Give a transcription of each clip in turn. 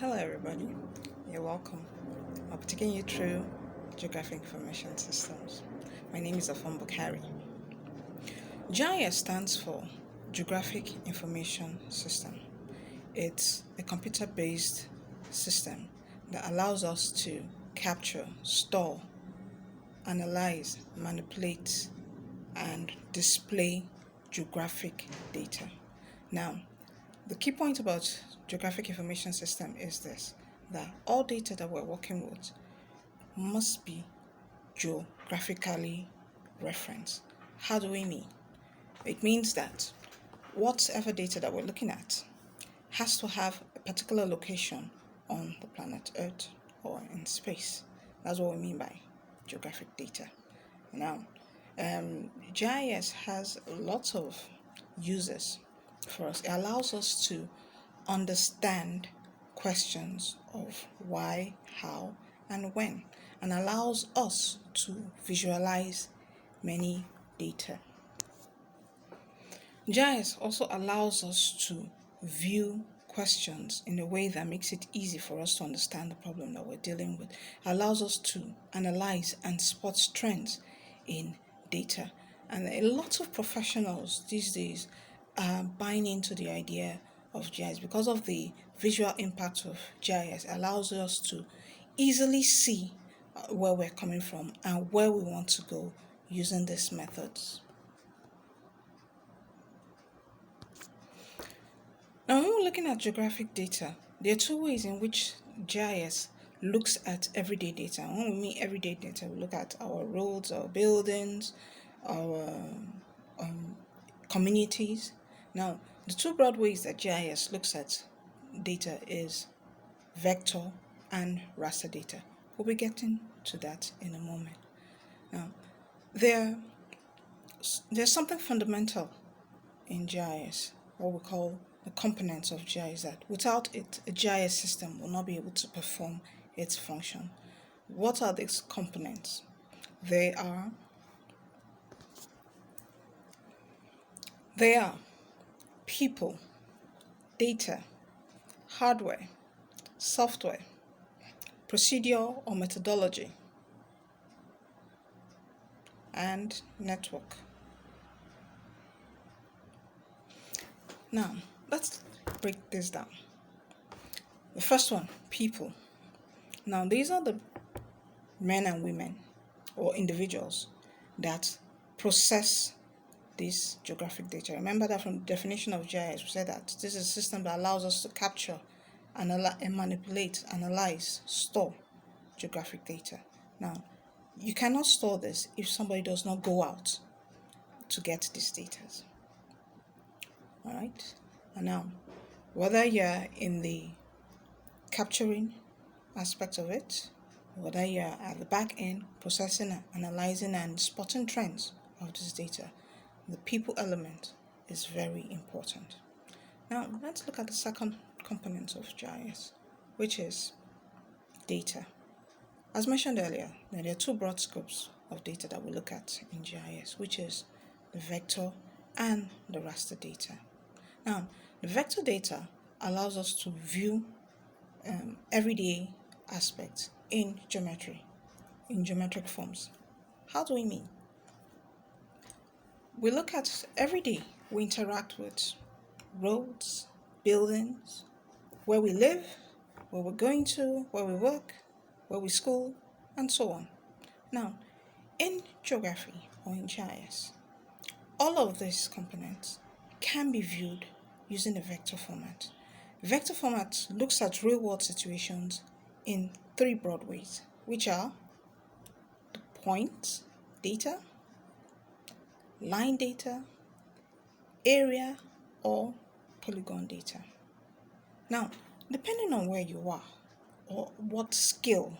Hello, everybody. You're welcome. I'll be taking you through Geographic Information Systems. My name is Afon Bukhari. GIS stands for Geographic Information System. It's a computer based system that allows us to capture, store, analyze, manipulate, and display geographic data. Now, the key point about geographic information system is this, that all data that we're working with must be geographically referenced. How do we mean? It means that whatever data that we're looking at has to have a particular location on the planet Earth or in space. That's what we mean by geographic data. Now, GIS has lots of uses for us. It allows us to understand questions of why, how, and when, and allows us to visualize many data. GIS also allows us to view questions in a way that makes it easy for us to understand the problem that we're dealing with. It allows us to analyze and spot trends in data. And a lot of professionals these days are buying into the idea of GIS because of the visual impact of GIS. It allows us to easily see where we're coming from and where we want to go using these methods. Now, when we're looking at geographic data, there are two ways in which GIS looks at everyday data. When we mean everyday data, we look at our roads, our buildings, our communities. Now, the two broad ways that GIS looks at data is vector and raster data. We'll be getting to that in a moment. Now, there's something fundamental in GIS, what we call the components of GIS, that without it, a GIS system will not be able to perform its function. What are these components? They are people, data, hardware, software, procedure or methodology, and network. Now, let's break this down. The first one, people. Now, these are the men and women or individuals that process this geographic data. Remember that from the definition of GIS, we said that this is a system that allows us to capture, manipulate, analyze, store geographic data. Now, you cannot store this if somebody does not go out to get these data. All right. And now, whether you're in the capturing aspect of it, whether you're at the back end processing, analyzing, and spotting trends of this data, the people element is very important. Now, let's look at the second component of GIS, which is data. As mentioned earlier, there are two broad scopes of data that we look at in GIS, which is the vector and the raster data. Now, the vector data allows us to view everyday aspects in geometric forms. How do we mean? We look at every day, we interact with roads, buildings, where we live, where we're going to, where we work, where we school, and so on. Now, in geography or in GIS, all of these components can be viewed using a vector format. Vector format looks at real-world situations in three broad ways, which are the point data, line data, area, or polygon data. Now, depending on where you are or what skill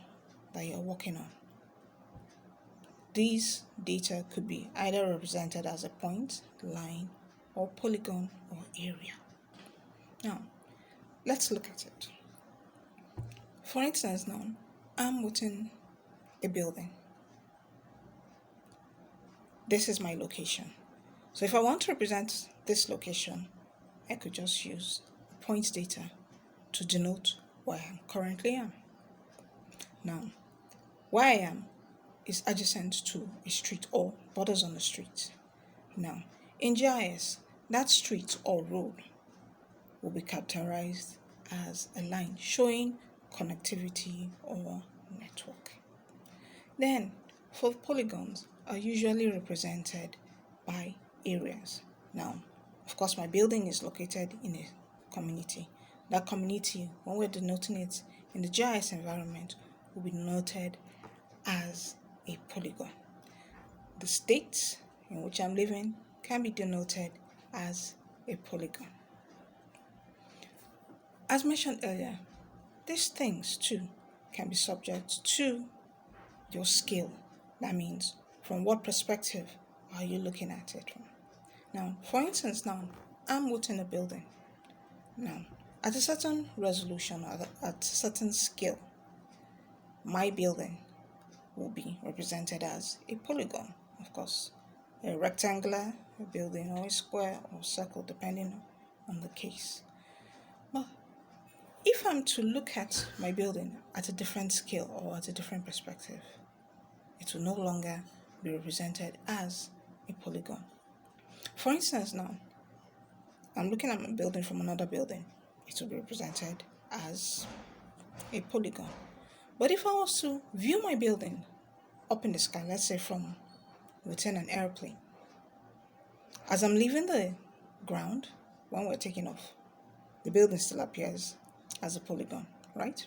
that you're working on, these data could be either represented as a point, line, or polygon or area. Now, let's look at it. For instance, now, I'm within a building. This is my location. So if I want to represent this location, I could just use point data to denote where I currently am. Now, where I am is adjacent to a street or borders on the street. Now, in GIS, that street or road will be characterized as a line showing connectivity or network. Then, for polygons are usually represented by areas. Now, of course, my building is located in a community. That community, when we're denoting it in the GIS environment, will be noted as a polygon. The state in which I'm living can be denoted as a polygon. As mentioned earlier, these things too can be subject to your scale. That means from what perspective are you looking at it from? Now, for instance, now I'm within a building. Now, at a certain resolution, at a certain scale, my building will be represented as a polygon, of course, a rectangular building or a square or circle, depending on the case. But if I'm to look at my building at a different scale or at a different perspective, it will no longer be represented as a polygon. For instance, now, I'm looking at my building from another building. It will be represented as a polygon. But if I was to view my building up in the sky, let's say from within an airplane, as I'm leaving the ground, when we're taking off, the building still appears as a polygon, right?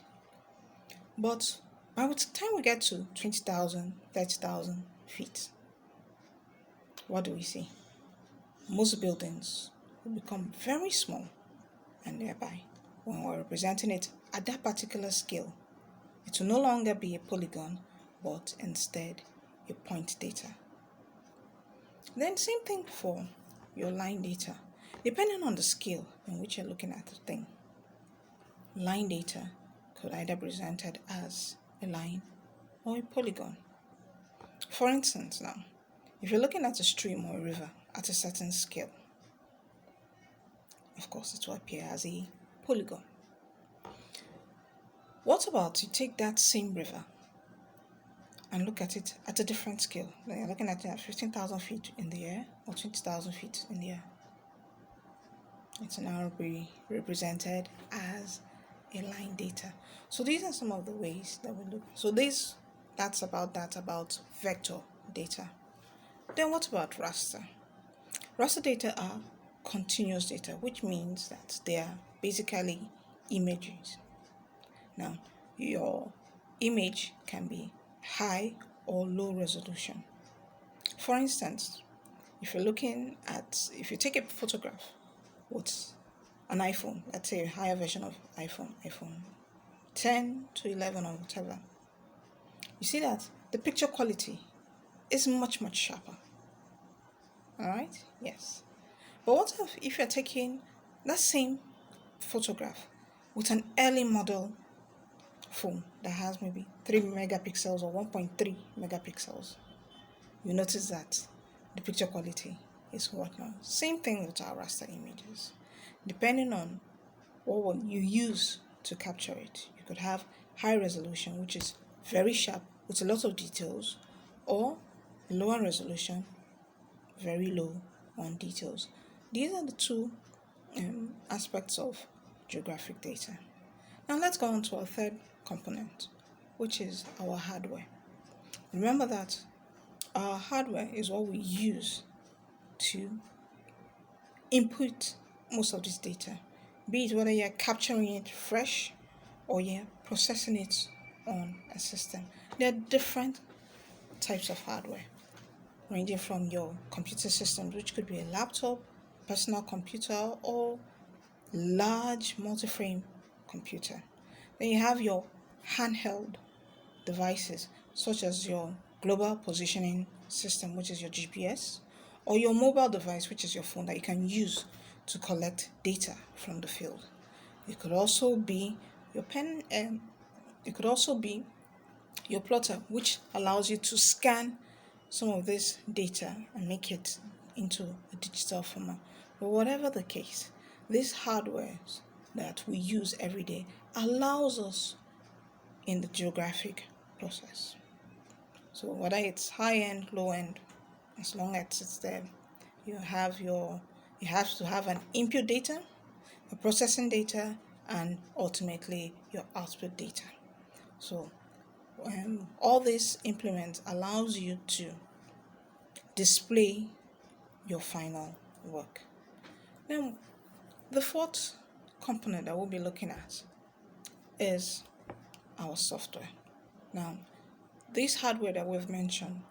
But by the time we get to 20,000, 30,000 feet, what do we see? Most buildings will become very small, and thereby, when we're representing it at that particular scale, it will no longer be a polygon, but instead a point data. Then same thing for your line data. Depending on the scale in which you're looking at the thing, line data could either be presented as a line or a polygon. For instance, now, if you're looking at a stream or a river at a certain scale, of course it will appear as a polygon. What about you take that same river and look at it at a different scale? Then you're looking at it at 15,000 feet in the air or 20,000 feet in the air. It will now be represented as a line data. So these are some of the ways that we look. So that's about vector data. Then what about raster? Raster data are continuous data, which means that they are basically images. Now, your image can be high or low resolution. For instance, if you take a photograph with an iPhone, let's say a higher version of iPhone 10 to 11 or whatever, you see that the picture quality is much, much sharper. Alright? Yes. But what if you're taking that same photograph with an early model phone that has maybe 3 megapixels or 1.3 megapixels? You notice that the picture quality is what now? Same thing with our raster images. Depending on what you use to capture it, you could have high resolution, which is very sharp with a lot of details, or lower resolution, very low on details. These are the two aspects of geographic data. Now let's go on to our third component, which is our hardware. Remember that our hardware is what we use to input most of this data, be it whether you're capturing it fresh or you're processing it on a system. There are different types of hardware, ranging from your computer systems, which could be a laptop, personal computer, or large multi-frame computer. Then you have your handheld devices, such as your global positioning system, which is your GPS, or your mobile device, which is your phone that you can use to collect data from the field. It could also be your pen, it could also be your plotter, which allows you to scan some of this data and make it into a digital format. But whatever the case, these hardwares that we use every day allows us in the geographic process. So whether it's high end, low end, as long as it's there, you have to have an input data, a processing data, and ultimately your output data. So all these implements allows you to display your final work. Then the fourth component that we'll be looking at is our software. Now, this hardware that we've mentioned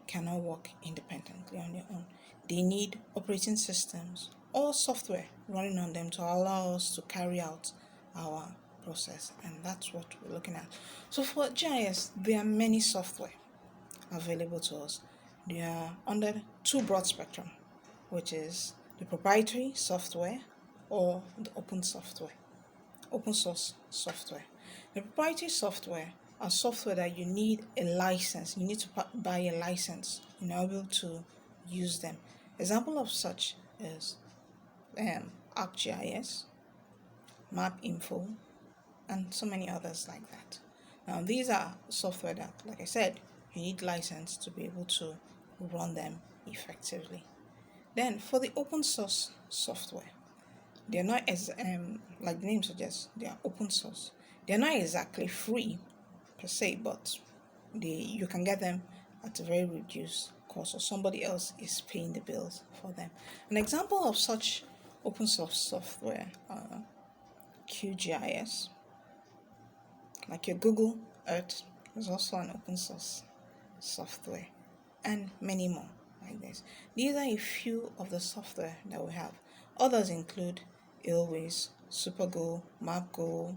cannot work independently on their own. They need operating systems or software running on them to allow us to carry out our process, and that's what we're looking at. So for GIS, there are many software available to us. They are under two broad spectrum, which is the proprietary software or the open source software. The proprietary software are software that you need a license. You need to buy a license in order to use them. Example of such is ArcGIS, MapInfo, and so many others like that. Now these are software that, like I said, you need license to be able to run them effectively. Then for the open source software, they're not as like the name suggests, they are open source. They're not exactly free per se, but you can get them at a very reduced cost, or somebody else is paying the bills for them. An example of such open source software are QGIS, like your Google Earth is also an open source software, and many more like this. These are a few of the software that we have. Others include Airways, SuperGo, MapGo,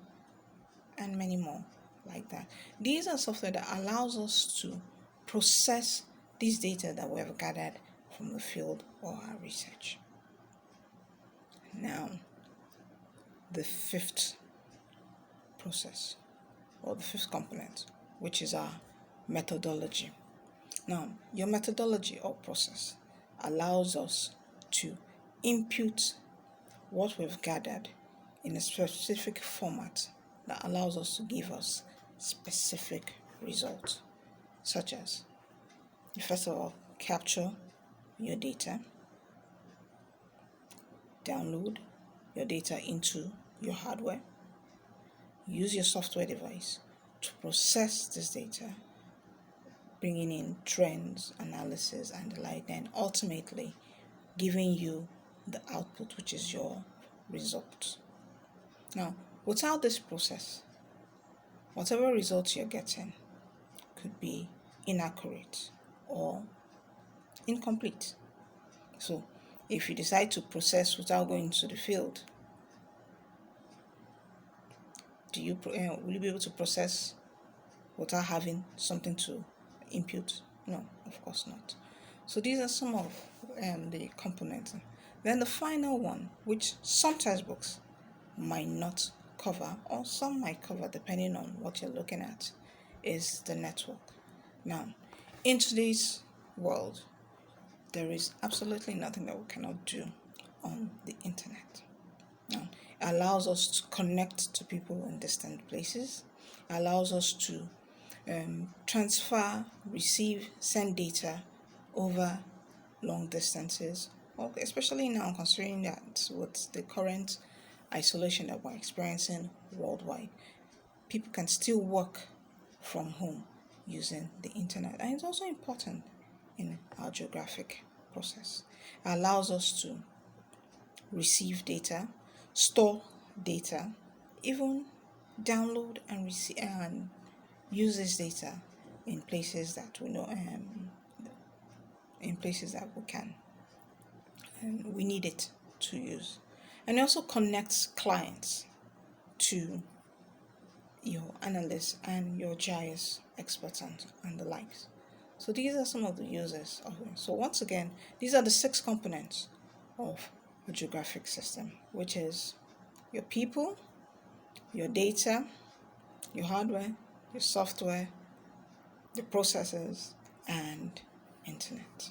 and many more like that. These are software that allows us to process this data that we have gathered from the field or our research. Now, the fifth process or the fifth component, which is our methodology. Now, your methodology or process allows us to input what we've gathered in a specific format that allows us to give us specific results, such as you first of all capture your data, download your data into your hardware, use your software device to process this data, bringing in trends, analysis, and the like, then ultimately giving you the output, which is your result. Now, without this process, whatever results you're getting could be inaccurate or incomplete. So, if you decide to process without going to the field, will you be able to process without having something to input? No, of course not. So these are some of the components. Then the final one, which some textbooks might not cover, or some might cover depending on what you're looking at, is the network. Now, in today's world, there is absolutely nothing that we cannot do on the internet. Now, it allows us to connect to people in distant places. It allows us to transfer, receive, send data over long distances, especially now considering that with the current isolation that we're experiencing worldwide, people can still work from home using the internet. And it's also important in our geographic process. It allows us to receive data, store data, even download and receive and use this data in places that we know, in places that we can, and we need it to use. And it also connects clients to your analysts and your GIS experts and the likes. So these are some of the uses of it. So once again, these are the 6 components of a geographic system, which is your people, your data, your hardware, your software, the processes, and internet.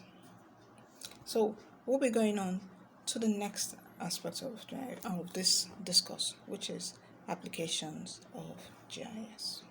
So we'll be going on to the next aspect of this discourse, which is applications of GIS.